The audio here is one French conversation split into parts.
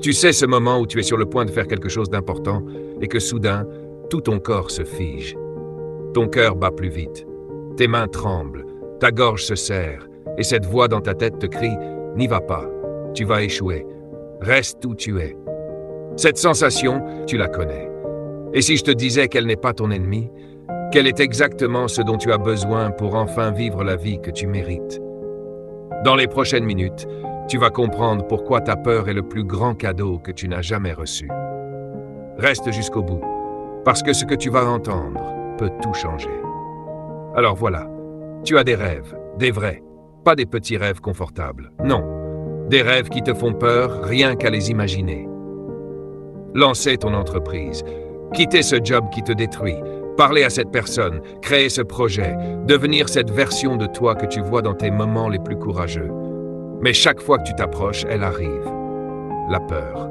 Tu sais ce moment où tu es sur le point de faire quelque chose d'important et que soudain, tout ton corps se fige. Ton cœur bat plus vite, tes mains tremblent, ta gorge se serre et cette voix dans ta tête te crie « N'y va pas, tu vas échouer, reste où tu es ». Cette sensation, tu la connais. Et si je te disais qu'elle n'est pas ton ennemi, qu'elle est exactement ce dont tu as besoin pour enfin vivre la vie que tu mérites? Dans les prochaines minutes, tu vas comprendre pourquoi ta peur est le plus grand cadeau que tu n'as jamais reçu. Reste jusqu'au bout, parce que ce que tu vas entendre peut tout changer. Alors voilà, tu as des rêves, des vrais, pas des petits rêves confortables, non, des rêves qui te font peur rien qu'à les imaginer. Lancer ton entreprise, quitter ce job qui te détruit, parler à cette personne, créer ce projet, devenir cette version de toi que tu vois dans tes moments les plus courageux. Mais chaque fois que tu t'approches, elle arrive. La peur,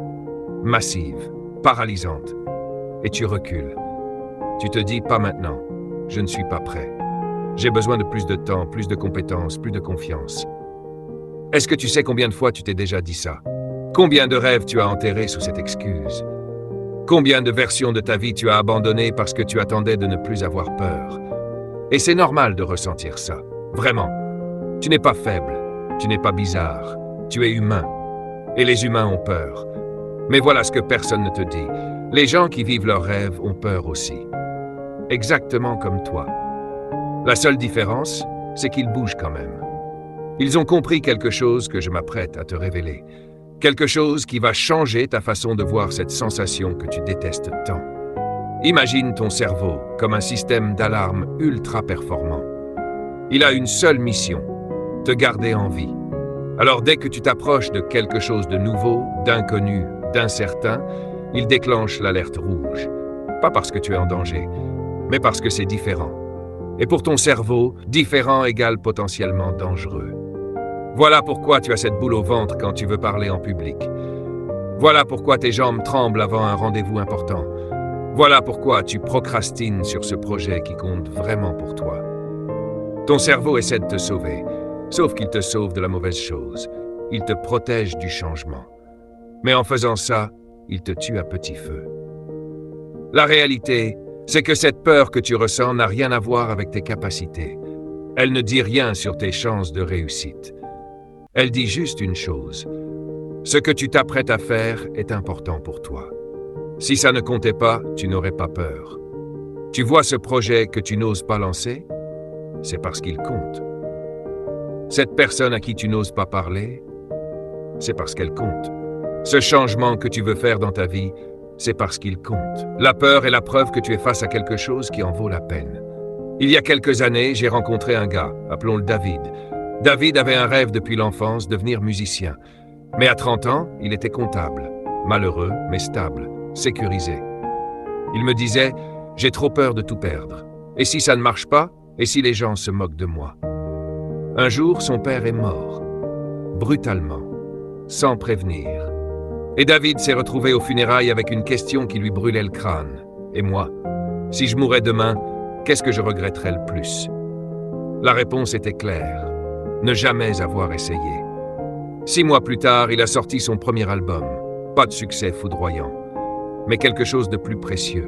massive, paralysante. Et tu recules. Tu te dis, pas maintenant, je ne suis pas prêt. J'ai besoin de plus de temps, plus de compétences, plus de confiance. Est-ce que tu sais combien de fois tu t'es déjà dit ça? Combien de rêves tu as enterrés sous cette excuse? Combien de versions de ta vie tu as abandonnées parce que tu attendais de ne plus avoir peur? Et c'est normal de ressentir ça, vraiment. Tu n'es pas faible, tu n'es pas bizarre, tu es humain. Et les humains ont peur. Mais voilà ce que personne ne te dit. Les gens qui vivent leurs rêves ont peur aussi. Exactement comme toi. La seule différence, c'est qu'ils bougent quand même. Ils ont compris quelque chose que je m'apprête à te révéler. Quelque chose qui va changer ta façon de voir cette sensation que tu détestes tant. Imagine ton cerveau comme un système d'alarme ultra performant. Il a une seule mission, te garder en vie. Alors dès que tu t'approches de quelque chose de nouveau, d'inconnu, d'incertain, il déclenche l'alerte rouge. Pas parce que tu es en danger, mais parce que c'est différent. Et pour ton cerveau, différent égale potentiellement dangereux. Voilà pourquoi tu as cette boule au ventre quand tu veux parler en public. Voilà pourquoi tes jambes tremblent avant un rendez-vous important. Voilà pourquoi tu procrastines sur ce projet qui compte vraiment pour toi. Ton cerveau essaie de te sauver, sauf qu'il te sauve de la mauvaise chose. Il te protège du changement. Mais en faisant ça, il te tue à petit feu. La réalité, c'est que cette peur que tu ressens n'a rien à voir avec tes capacités. Elle ne dit rien sur tes chances de réussite. Elle dit juste une chose. Ce que tu t'apprêtes à faire est important pour toi. Si ça ne comptait pas, tu n'aurais pas peur. Tu vois ce projet que tu n'oses pas lancer? C'est parce qu'il compte. Cette personne à qui tu n'oses pas parler? C'est parce qu'elle compte. Ce changement que tu veux faire dans ta vie, c'est parce qu'il compte. La peur est la preuve que tu es face à quelque chose qui en vaut la peine. Il y a quelques années, j'ai rencontré un gars, appelons-le David. David avait un rêve depuis l'enfance, devenir musicien. Mais à 30 ans, il était comptable. Malheureux, mais stable, sécurisé. Il me disait, j'ai trop peur de tout perdre. Et si ça ne marche pas? Et si les gens se moquent de moi? Un jour, son père est mort. Brutalement. Sans prévenir. Et David s'est retrouvé aux funérailles avec une question qui lui brûlait le crâne. Et moi, si je mourais demain, qu'est-ce que je regretterais le plus? La réponse était claire. Ne jamais avoir essayé. 6 mois plus tard, il a sorti son premier album. Pas de succès foudroyant, mais quelque chose de plus précieux.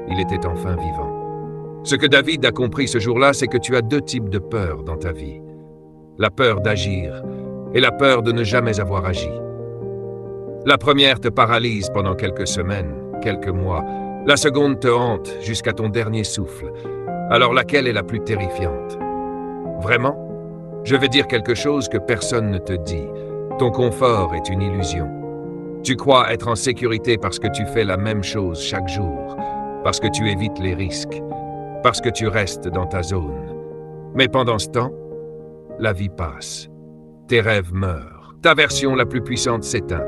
Il était enfin vivant. Ce que David a compris ce jour-là, c'est que tu as 2 types de peur dans ta vie. La peur d'agir et la peur de ne jamais avoir agi. La première te paralyse pendant quelques semaines, quelques mois. La seconde te hante jusqu'à ton dernier souffle. Alors laquelle est la plus terrifiante? Vraiment? Je vais dire quelque chose que personne ne te dit. Ton confort est une illusion. Tu crois être en sécurité parce que tu fais la même chose chaque jour, parce que tu évites les risques, parce que tu restes dans ta zone. Mais pendant ce temps, la vie passe. Tes rêves meurent. Ta version la plus puissante s'éteint.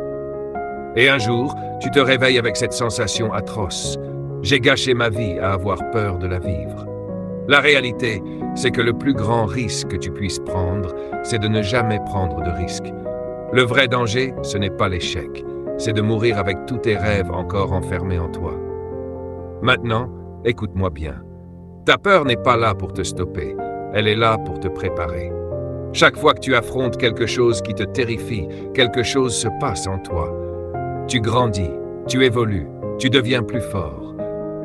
Et un jour, tu te réveilles avec cette sensation atroce. J'ai gâché ma vie à avoir peur de la vivre. La réalité, c'est que le plus grand risque que tu puisses prendre, c'est de ne jamais prendre de risque. Le vrai danger, ce n'est pas l'échec, c'est de mourir avec tous tes rêves encore enfermés en toi. Maintenant, écoute-moi bien. Ta peur n'est pas là pour te stopper, elle est là pour te préparer. Chaque fois que tu affrontes quelque chose qui te terrifie, quelque chose se passe en toi. Tu grandis, tu évolues, tu deviens plus fort.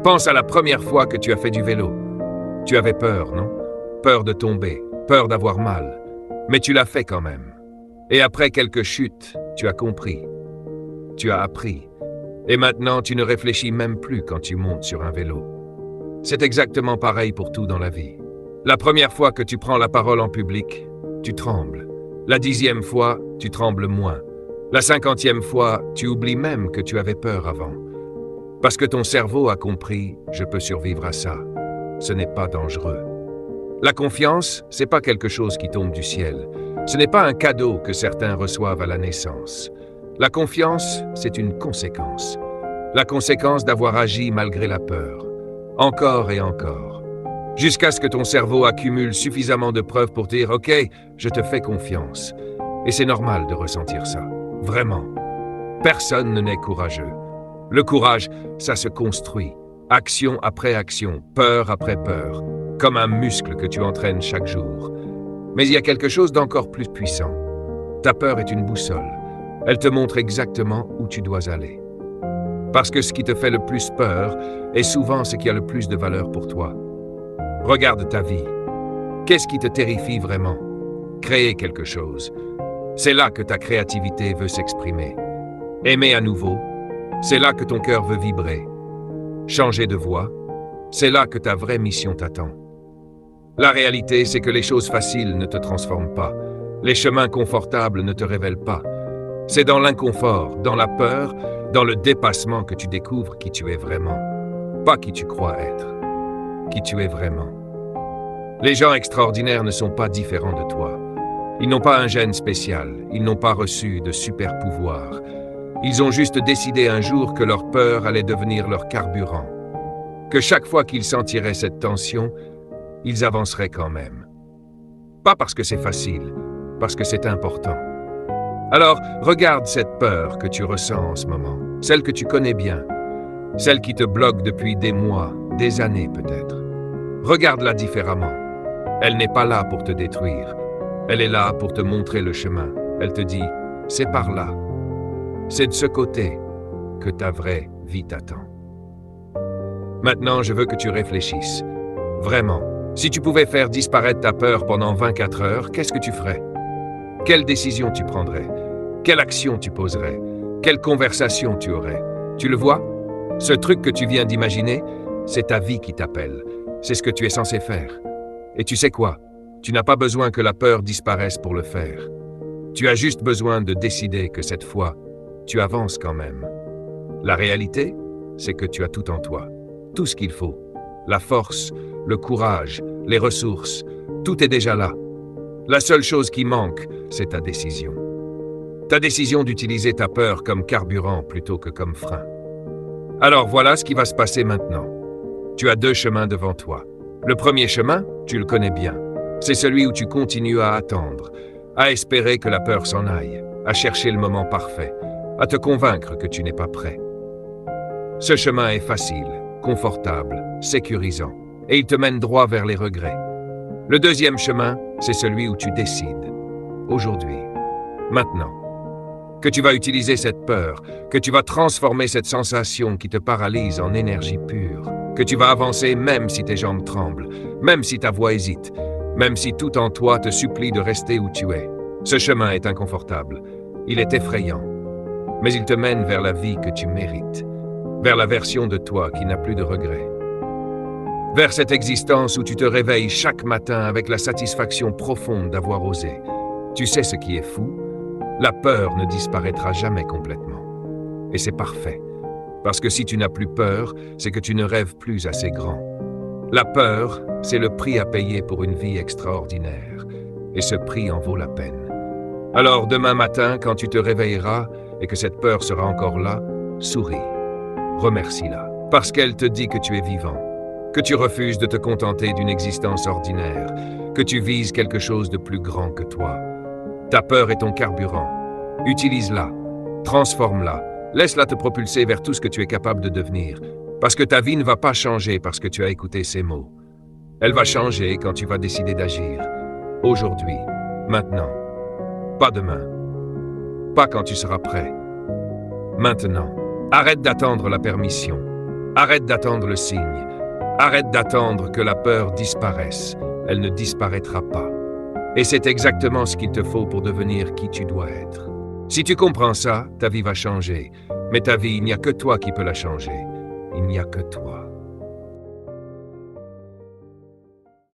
Pense à la première fois que tu as fait du vélo. Tu avais peur, non? Peur de tomber, peur d'avoir mal. Mais tu l'as fait quand même. Et après quelques chutes, tu as compris. Tu as appris. Et maintenant, tu ne réfléchis même plus quand tu montes sur un vélo. C'est exactement pareil pour tout dans la vie. La première fois que tu prends la parole en public, tu trembles. La 10e fois, tu trembles moins. La 50e fois, tu oublies même que tu avais peur avant. Parce que ton cerveau a compris, je peux survivre à ça. Ce n'est pas dangereux. La confiance, c'est pas quelque chose qui tombe du ciel. Ce n'est pas un cadeau que certains reçoivent à la naissance. La confiance, c'est une conséquence. La conséquence d'avoir agi malgré la peur. Encore et encore. Jusqu'à ce que ton cerveau accumule suffisamment de preuves pour dire « Ok, je te fais confiance ». Et c'est normal de ressentir ça. Vraiment. Personne ne naît courageux. Le courage, ça se construit. Action après action, peur après peur. Comme un muscle que tu entraînes chaque jour. Mais il y a quelque chose d'encore plus puissant. Ta peur est une boussole. Elle te montre exactement où tu dois aller. Parce que ce qui te fait le plus peur est souvent ce qui a le plus de valeur pour toi. Regarde ta vie. Qu'est-ce qui te terrifie vraiment? Créer quelque chose. C'est là que ta créativité veut s'exprimer. Aimer à nouveau. C'est là que ton cœur veut vibrer. Changer de voie. C'est là que ta vraie mission t'attend. La réalité, c'est que les choses faciles ne te transforment pas. Les chemins confortables ne te révèlent pas. C'est dans l'inconfort, dans la peur, dans le dépassement que tu découvres qui tu es vraiment. Pas qui tu crois être. Qui tu es vraiment. Les gens extraordinaires ne sont pas différents de toi. Ils n'ont pas un gène spécial. Ils n'ont pas reçu de super pouvoirs. Ils ont juste décidé un jour que leur peur allait devenir leur carburant. Que chaque fois qu'ils sentiraient cette tension, ils avanceraient quand même. Pas parce que c'est facile, parce que c'est important. Alors, regarde cette peur que tu ressens en ce moment, celle que tu connais bien, celle qui te bloque depuis des mois, des années peut-être. Regarde-la différemment. Elle n'est pas là pour te détruire. Elle est là pour te montrer le chemin. Elle te dit, c'est par là. C'est de ce côté que ta vraie vie t'attend. Maintenant, je veux que tu réfléchisses. Vraiment, si tu pouvais faire disparaître ta peur pendant 24 heures, qu'est-ce que tu ferais? Quelle décision tu prendrais? Quelle action tu poserais? Quelle conversation tu aurais? Tu le vois? Ce truc que tu viens d'imaginer, c'est ta vie qui t'appelle. C'est ce que tu es censé faire. Et tu sais quoi? Tu n'as pas besoin que la peur disparaisse pour le faire. Tu as juste besoin de décider que cette fois, tu avances quand même. La réalité, c'est que tu as tout en toi. Tout ce qu'il faut. La force, le courage, les ressources. Tout est déjà là. La seule chose qui manque, c'est ta décision. Ta décision d'utiliser ta peur comme carburant plutôt que comme frein. Alors voilà ce qui va se passer maintenant. Tu as 2 chemins devant toi. Le premier chemin, tu le connais bien. C'est celui où tu continues à attendre, à espérer que la peur s'en aille, à chercher le moment parfait, à te convaincre que tu n'es pas prêt. Ce chemin est facile, confortable, sécurisant, et il te mène droit vers les regrets. Le deuxième chemin, c'est celui où tu décides, aujourd'hui, maintenant, que tu vas utiliser cette peur, que tu vas transformer cette sensation qui te paralyse en énergie pure, que tu vas avancer même si tes jambes tremblent, même si ta voix hésite, même si tout en toi te supplie de rester où tu es. Ce chemin est inconfortable, il est effrayant, mais il te mène vers la vie que tu mérites, vers la version de toi qui n'a plus de regrets. Vers cette existence où tu te réveilles chaque matin avec la satisfaction profonde d'avoir osé. Tu sais ce qui est fou? La peur ne disparaîtra jamais complètement. Et c'est parfait. Parce que si tu n'as plus peur, c'est que tu ne rêves plus assez grand. La peur, c'est le prix à payer pour une vie extraordinaire. Et ce prix en vaut la peine. Alors demain matin, quand tu te réveilleras et que cette peur sera encore là, souris. Remercie-la. Parce qu'elle te dit que tu es vivant. Que tu refuses de te contenter d'une existence ordinaire, que tu vises quelque chose de plus grand que toi. Ta peur est ton carburant. Utilise-la, transforme-la, laisse-la te propulser vers tout ce que tu es capable de devenir, parce que ta vie ne va pas changer parce que tu as écouté ces mots. Elle va changer quand tu vas décider d'agir. Aujourd'hui, maintenant. Pas demain. Pas quand tu seras prêt. Maintenant, arrête d'attendre la permission. Arrête d'attendre le signe. Arrête d'attendre que la peur disparaisse. Elle ne disparaîtra pas. Et c'est exactement ce qu'il te faut pour devenir qui tu dois être. Si tu comprends ça, ta vie va changer. Mais ta vie, il n'y a que toi qui peux la changer. Il n'y a que toi.